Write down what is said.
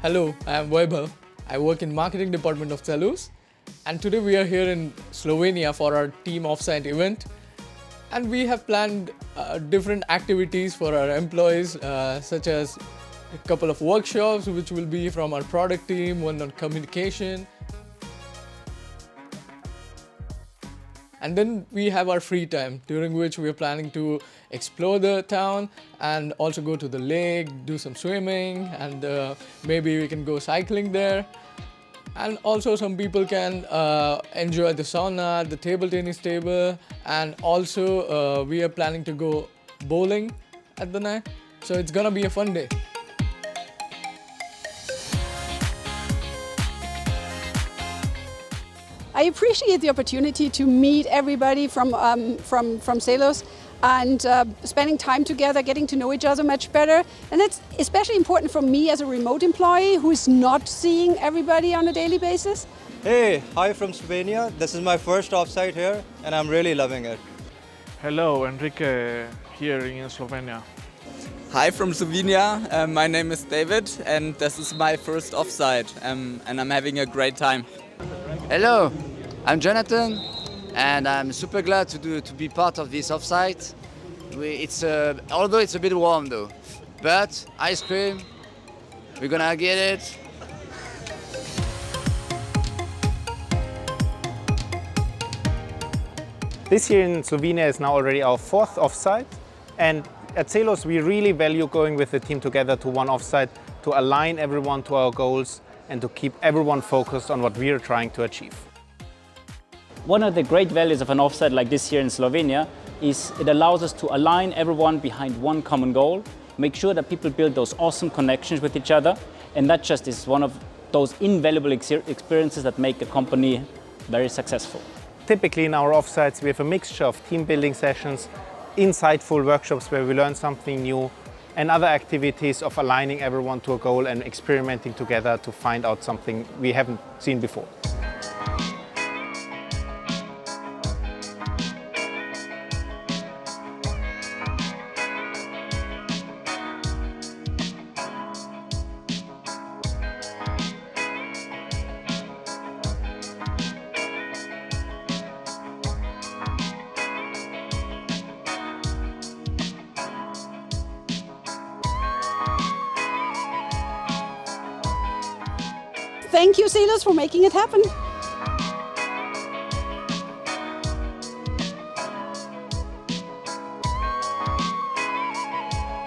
Hello, I am Vaibhav. I work in marketing department of CELUS, and today we are here in Slovenia for our team offsite event, and we have planned different activities for our employees, such as a couple of workshops which will be from our product team, one on communication. And then we have our free time, during which we are planning to explore the town and also go to the lake, do some swimming, and maybe we can go cycling there. And also some people can enjoy the sauna, the table tennis table, and also we are planning to go bowling at the night. So it's gonna be a fun day. I appreciate the opportunity to meet everybody from CELUS and spending time together, getting to know each other much better. And that's especially important for me as a remote employee who is not seeing everybody on a daily basis. Hey, hi from Slovenia. This is my first offsite here and I'm really loving it. Hello, Enrique here in Slovenia. Hi from Slovenia, my name is David and this is my first offsite and I'm having a great time. Hello, I'm Jonathan and I'm super glad to be part of this offsite. Although it's a bit warm though, but ice cream, we're gonna get it. This year in Slovenia is now already our fourth offsite, and at CELUS we really value going with the team together to one offsite to align everyone to our goals and to keep everyone focused on what we are trying to achieve. One of the great values of an offsite like this here in Slovenia is it allows us to align everyone behind one common goal, make sure that people build those awesome connections with each other, and that just is one of those invaluable experiences that make a company very successful. Typically in our offsites we have a mixture of team building sessions, insightful workshops where we learn something new, and other activities of aligning everyone to a goal and experimenting together to find out something we haven't seen before. Thank you, CELUS, for making it happen.